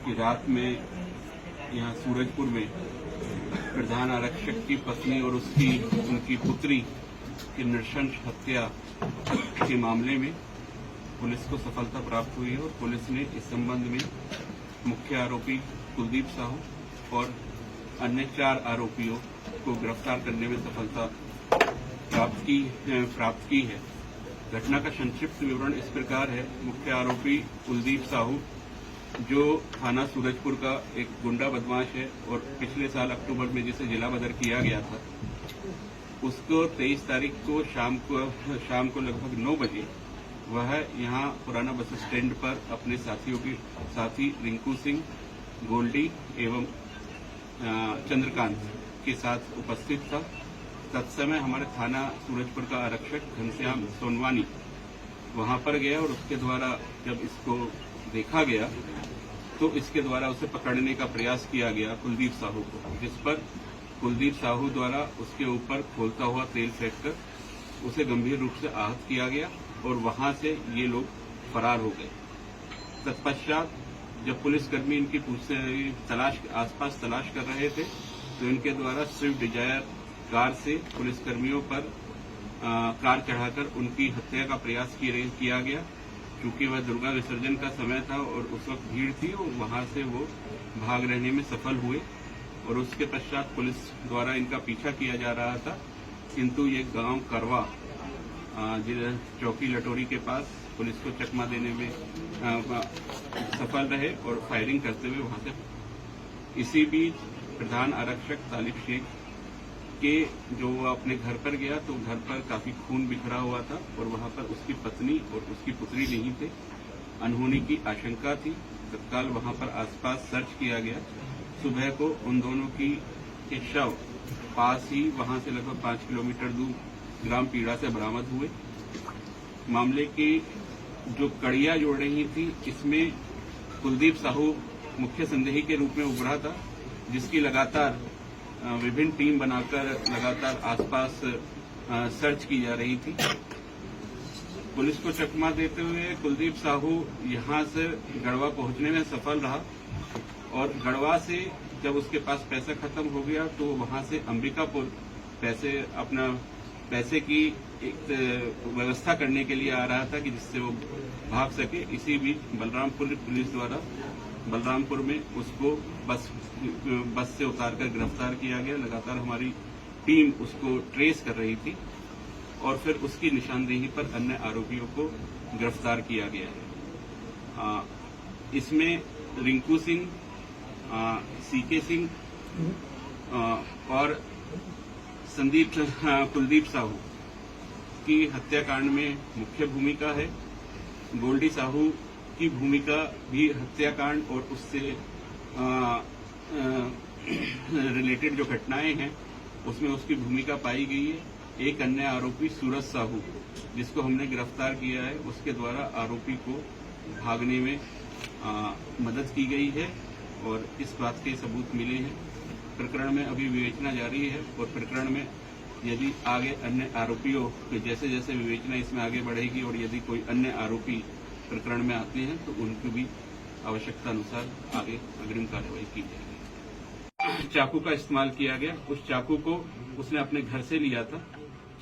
कि रात में यहाँ सूरजपुर में प्रधान आरक्षक की पत्नी और उनकी पुत्री की नृशंस हत्या के मामले में पुलिस को सफलता प्राप्त हुई है और पुलिस ने इस संबंध में मुख्य आरोपी कुलदीप साहू और अन्य 4 आरोपियों को गिरफ्तार करने में सफलता प्राप्त की है। घटना का संक्षिप्त विवरण इस प्रकार है। मुख्य आरोपी कुलदीप साहू, जो थाना सूरजपुर का एक गुंडा बदमाश है और पिछले साल अक्टूबर में जिसे जिला बदर किया गया था, उसको 23 तारीख को शाम को लगभग 9 बजे वह यहाँ पुराना बस स्टैंड पर अपने साथी रिंकू सिंह, गोल्डी एवं चंद्रकांत के साथ उपस्थित था। तत्समय हमारे थाना सूरजपुर का आरक्षक घनश्याम सोनवानी वहां पर गया और उसके द्वारा जब इसको देखा गया तो इसके द्वारा उसे पकड़ने का प्रयास किया गया कुलदीप साहू को, जिस पर कुलदीप साहू द्वारा उसके ऊपर खोलता हुआ तेल फेंककर उसे गंभीर रूप से आहत किया गया और वहां से ये लोग फरार हो गए। तत्पश्चात जब पुलिसकर्मी इनकी आसपास तलाश कर रहे थे तो इनके द्वारा स्विफ्ट डिजायर कार से पुलिसकर्मियों पर कार चढ़ाकर उनकी हत्या का प्रयास किया गया। क्योंकि वह दुर्गा विसर्जन का समय था और उस वक्त भीड़ थी और वहां से वो भाग रहने में सफल हुए और उसके पश्चात पुलिस द्वारा इनका पीछा किया जा रहा था, किंतु ये गांव करवा चौकी लटोरी के पास पुलिस को चकमा देने में सफल रहे और फायरिंग करते हुए वहां से। इसी बीच प्रधान आरक्षक तालिब शेख के जो अपने घर पर गया तो घर पर काफी खून बिखरा हुआ था और वहां पर उसकी पत्नी और उसकी पुत्री नहीं थे। अनहोनी की आशंका थी। तत्काल वहां पर आसपास सर्च किया गया। सुबह को उन दोनों के शव पास ही वहां से लगभग 5 किलोमीटर दूर ग्राम पीड़ा से बरामद हुए। मामले की जो कड़ियां जोड़ रही थी, इसमें कुलदीप साहू मुख्य संदेही के रूप में उभरा था, जिसकी लगातार विभिन्न टीम बनाकर लगातार आसपास सर्च की जा रही थी। पुलिस को चकमा देते हुए कुलदीप साहू यहां से गढ़वा पहुंचने में सफल रहा और गढ़वा से जब उसके पास पैसा खत्म हो गया तो वहां से अंबिकापुर पैसे की एक व्यवस्था करने के लिए आ रहा था कि जिससे वो भाग सके। इसी बीच बलरामपुर पुलिस द्वारा बलरामपुर में उसको बस से उतारकर गिरफ्तार किया गया। लगातार हमारी टीम उसको ट्रेस कर रही थी और फिर उसकी निशानदेही पर अन्य आरोपियों को गिरफ्तार किया गया है। इसमें रिंकू सिंह, सीके सिंह और कुलदीप साहू की हत्याकांड में मुख्य भूमिका है। गोल्डी साहू की भूमिका भी हत्याकांड और उससे रिलेटेड जो घटनाएं हैं उसमें उसकी भूमिका पाई गई है। एक अन्य आरोपी सूरज साहू, जिसको हमने गिरफ्तार किया है, उसके द्वारा आरोपी को भागने में मदद की गई है और इस बात के सबूत मिले हैं। प्रकरण में अभी विवेचना जारी है और प्रकरण में यदि आगे अन्य आरोपियों जैसे जैसे विवेचना इसमें आगे बढ़ेगी और यदि कोई अन्य आरोपी प्रकरण में आते हैं तो उनको भी आवश्यकता अनुसार आगे अग्रिम कार्रवाई की जाएगी। चाकू का इस्तेमाल किया गया। उस चाकू को उसने अपने घर से लिया था।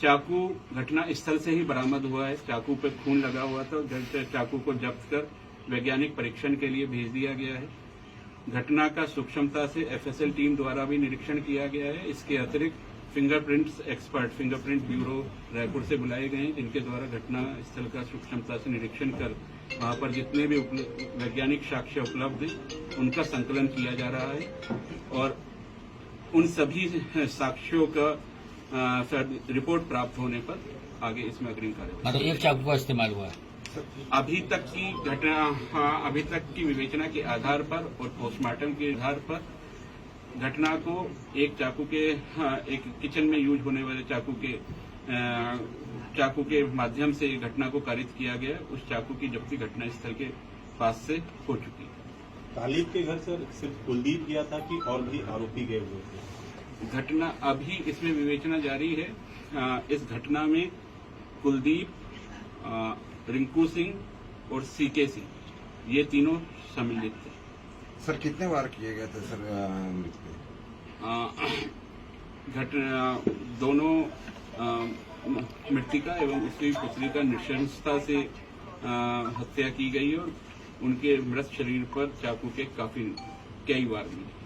चाकू घटना स्थल से ही बरामद हुआ है। चाकू पे खून लगा हुआ था। चाकू को जब्त कर वैज्ञानिक परीक्षण के लिए भेज दिया गया है। घटना का सूक्ष्मता से एफएसएल टीम द्वारा भी निरीक्षण किया गया है। इसके अतिरिक्त fingerprints expert fingerprint bureau Raipur से बुलाए गए हैं, जिनके द्वारा घटना स्थल का सूक्ष्मता से निरीक्षण कर वहां पर जितने भी वैज्ञानिक साक्ष्य उपलब्ध हैं उनका संकलन किया जा रहा है और उन सभी साक्ष्यों का रिपोर्ट प्राप्त होने पर आगे इसमें अग्रिम कार्रवाई। एक चाकू का इस्तेमाल हुआ है। अभी तक की विवेचना के आधार पर और पोस्टमार्टम के आधार पर घटना को एक चाकू के एक किचन में यूज होने वाले चाकू के माध्यम से घटना को कारित किया गया। उस चाकू की जब्ती घटना स्थल के पास से हो चुकी है। तालिब के घर सर सिर्फ कुलदीप गया था कि और भी आरोपी गए हुए थे? घटना अभी इसमें विवेचना जारी है। इस घटना में कुलदीप, रिंकू सिंह और सीके सिंह ये तीनों सम्मिलित थे। सर कितने बार किए गए थे सर मृत्यु? दोनों मृतिका एवं उसकी पुत्री का नृशंसता से हत्या की गई और उनके मृत शरीर पर चाकू के कई बार मिले।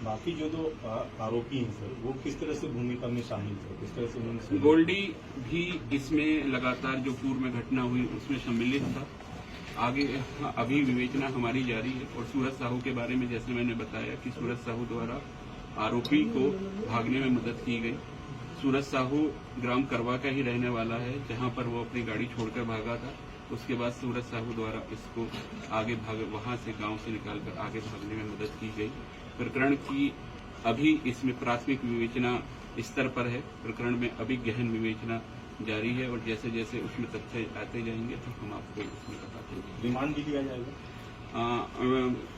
बाकी जो दो आरोपी हैं सर, वो किस तरह से भूमिका में शामिल थे, किस तरह से उन्होंने गोल्डी भी इसमें लगातार जो पूर्व में घटना हुई उसमें सम्मिलित था। आगे अभी विवेचना हमारी जारी है। और सूरज साहू के बारे में जैसे मैंने बताया कि सूरज साहू द्वारा आरोपी को भागने में मदद की गई। सूरज साहू ग्राम करवा का ही रहने वाला है, जहां पर वो अपनी गाड़ी छोड़कर भागा था। उसके बाद सूरज साहू द्वारा इसको वहां से गांव से निकालकर आगे भागने में मदद की गई। प्रकरण की अभी इसमें प्राथमिक विवेचना स्तर पर है। प्रकरण में अभी गहन विवेचना जारी है और जैसे जैसे उसमें तथ्य आते जाएंगे तो हम आपको उसमें बताते हैं। रिमांड भी लिया जाएगा?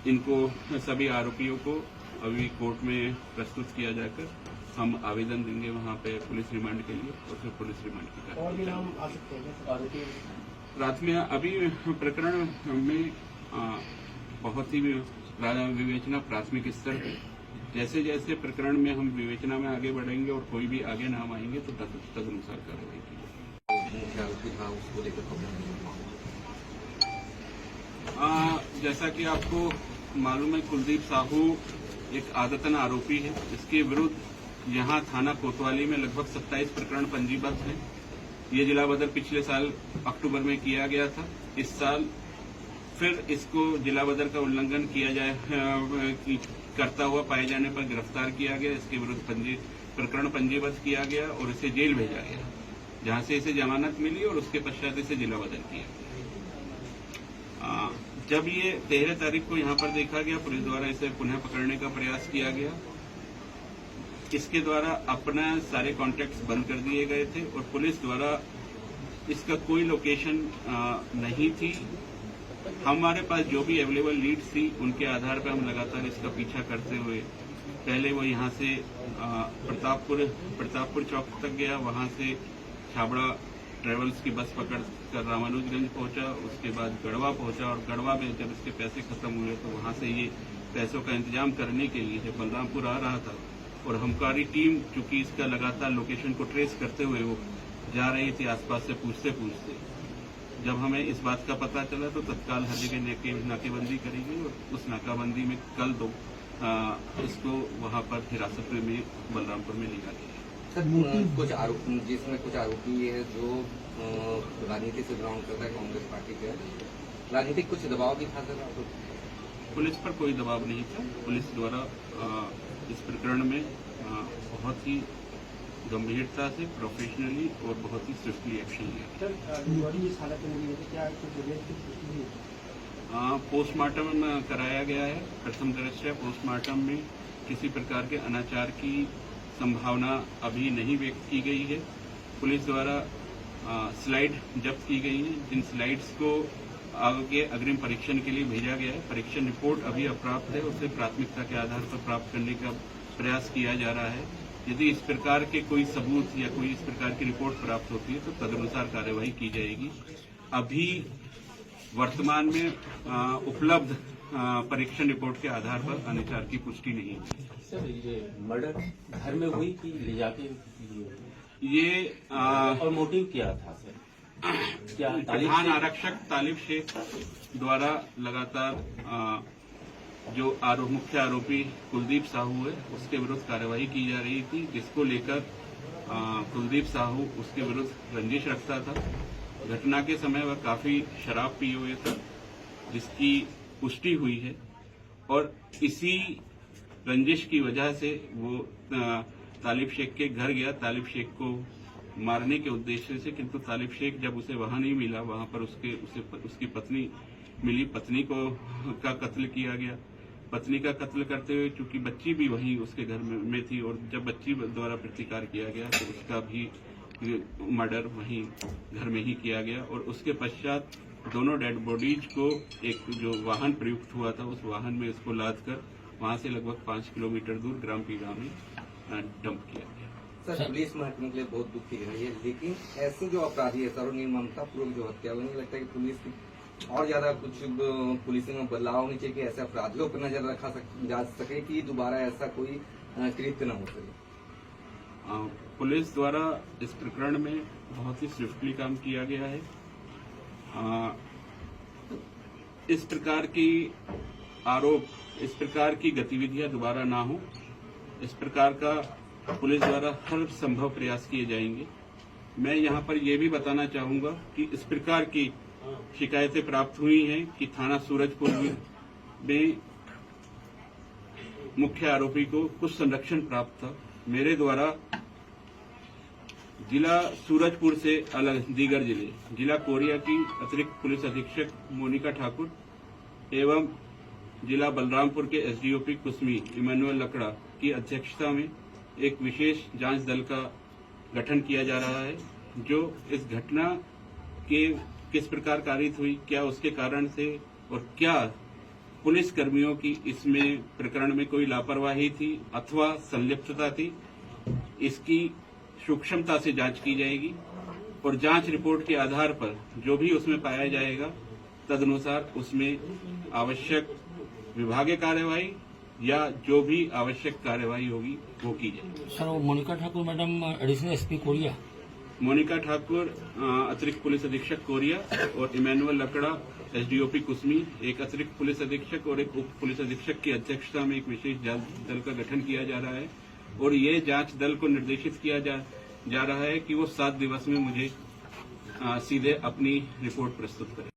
इनको सभी आरोपियों को अभी कोर्ट में प्रस्तुत किया जाकर हम आवेदन देंगे वहां पे पुलिस रिमांड के लिए और फिर पुलिस रिमांड की कार्रवाई। और भी नाम आ सकते हैं आरोपी? प्राथमिक अभी प्रकरण में बहुत ही विवेचना प्राथमिक स्तर पे। जैसे जैसे प्रकरण में हम विवेचना में आगे बढ़ेंगे और कोई भी आगे नाम आएंगे तो तदनुसार कार्रवाई की जाएगी। जैसा कि आपको मालूम है, कुलदीप साहू एक आदतन आरोपी है। इसके विरुद्ध यहां थाना कोतवाली में लगभग 27 प्रकरण पंजीबद्ध हैं। ये जिला बदर पिछले साल अक्टूबर में किया गया था। इस साल फिर इसको जिला बदर का उल्लंघन करता हुआ पाए जाने पर गिरफ्तार किया गया। इसके विरुद्ध प्रकरण पंजीबद्ध किया गया और इसे जेल भेजा गया, जहां से इसे जमानत मिली और उसके पश्चात इसे जिला बदर किया गया। जब ये 13 तारीख को यहाँ पर देखा गया, पुलिस द्वारा इसे पुनः पकड़ने का प्रयास किया गया। इसके द्वारा अपना सारे कॉन्टैक्ट्स बंद कर दिए गए थे और पुलिस द्वारा इसका कोई लोकेशन नहीं थी। हमारे पास जो भी अवेलेबल लीड्स थी उनके आधार पर हम लगातार इसका पीछा करते हुए पहले वो यहाँ से प्रतापपुर चौक तक गया, वहाँ से छाबड़ा ट्रेवल्स की बस पकड़ कर रामानुजगंज पहुंचा, उसके बाद गढ़वा पहुंचा और गढ़वा में जब इसके पैसे खत्म हुए तो वहाँ से ये पैसों का इंतजाम करने के लिए जब बलरामपुर आ रहा था और हमकारी टीम चूंकि इसका लगातार लोकेशन को ट्रेस करते हुए वो जा रही थी आसपास से पूछते पूछते, जब हमें इस बात का पता चला तो तत्काल हर जगह नाकेबंदी करी गई और उस नाकाबंदी में कल इसको वहां पर हिरासत में बलरामपुर में लिया गया। सर कुछ आरोपी जिसमें कुछ आरोपी है जो राजनीति से बिलोंग करता है, कांग्रेस पार्टी के, राजनीतिक कुछ दबाव भी था सर? पुलिस पर कोई दबाव नहीं था। पुलिस द्वारा इस प्रकरण में बहुत ही गंभीरता से, प्रोफेशनली और बहुत ही स्विफ्टली एक्शन लिया। पोस्टमार्टम कराया गया है। प्रथम दृष्टया पोस्टमार्टम में किसी प्रकार के अनाचार की संभावना अभी नहीं व्यक्त की गई है। पुलिस द्वारा स्लाइड जब्त की गई है, जिन स्लाइड्स को आगे अग्रिम परीक्षण के लिए भेजा गया है। परीक्षण रिपोर्ट अभी अप्राप्त है, उसे प्राथमिकता के आधार पर प्राप्त करने का प्रयास किया जा रहा है। यदि इस प्रकार के कोई सबूत या कोई इस प्रकार की रिपोर्ट प्राप्त होती है तो तदनुसार कार्रवाई की जाएगी। अभी वर्तमान में उपलब्ध परीक्षण रिपोर्ट के आधार पर अनाचार की पुष्टि नहीं है। सर ये मर्डर घर में हुई कि ले जाके ये और मोटिव क्या था सर? क्या प्रधान आरक्षक तालिब शेख द्वारा लगातार जो मुख्य आरोपी कुलदीप साहू है उसके विरुद्ध कार्रवाई की जा रही थी, जिसको लेकर कुलदीप साहू उसके विरुद्ध रंजिश रखता था। घटना के समय वह काफी शराब पिए हुए था, जिसकी पुष्टि हुई है और इसी रंजिश की वजह से वो तालिब शेख के घर गया तालिब शेख को मारने के उद्देश्य से, किंतु तालिब शेख जब उसे वहां नहीं मिला, वहां पर उसकी पत्नी मिली। पत्नी का कत्ल किया गया। पत्नी का कत्ल करते हुए चूंकि बच्ची भी वहीं उसके घर में थी और जब बच्ची द्वारा प्रतिकार किया गया तो उसका भी मर्डर वहीं घर में ही किया गया और उसके पश्चात दोनों डेड बॉडीज को एक जो वाहन प्रयुक्त हुआ था उस वाहन में इसको लाद कर वहां से लगभग 5 किलोमीटर दूर ग्राम पीड़ा में डंप किया गया। सर पुलिस महत्व के लिए बहुत दुख की घड़ी है, लेकिन ऐसे जो अपराधी है सर निर्ममता पूर्वक जो हत्या, नहीं लगता कि पुलिस की और ज्यादा कुछ पुलिसिंग में बदलाव होनी चाहिए कि ऐसे अपराधियों पर नजर रखा जा सके कि दोबारा ऐसा कोई कृत्य न हो सके। पुलिस द्वारा इस प्रकरण में बहुत ही स्विफ्टली काम किया गया है। इस प्रकार की गतिविधियां दोबारा ना हो, इस प्रकार का पुलिस द्वारा हर संभव प्रयास किए जाएंगे। मैं यहां पर यह भी बताना चाहूंगा कि इस प्रकार की शिकायतें प्राप्त हुई हैं कि थाना सूरजपुर में मुख्य आरोपी को कुछ संरक्षण प्राप्त था। मेरे द्वारा जिला सूरजपुर से अलग दीगर जिला कोरिया की अतिरिक्त पुलिस अधीक्षक मोनिका ठाकुर एवं जिला बलरामपुर के एसडीओपी कुसमी इमानुएल लकड़ा की अध्यक्षता में एक विशेष जांच दल का गठन किया जा रहा है, जो इस घटना के किस प्रकार कारित हुई, क्या उसके कारण थे और क्या पुलिस कर्मियों की इसमें प्रकरण में कोई लापरवाही थी अथवा संलिप्तता थी, इसकी सूक्ष्मता से जांच की जाएगी और जांच रिपोर्ट के आधार पर जो भी उसमें पाया जाएगा तदनुसार उसमें आवश्यक विभागीय कार्यवाही या जो भी आवश्यक कार्यवाही होगी वो की जाएगी। सर, वो Monika Thakur madam additional SP Koriya, Monika Thakur अतिरिक्त पुलिस अधीक्षक कोरिया और इमानुएल लकड़ा एसडीओपी कुसमी एक अतिरिक्त पुलिस अधीक्षक और एक उप पुलिस अधीक्षक की अध्यक्षता में एक विशेष जांच दल का गठन किया जा रहा है और ये जांच दल को निर्देशित किया जा रहा है कि वो 7 दिवस में मुझे सीधे अपनी रिपोर्ट प्रस्तुत करें।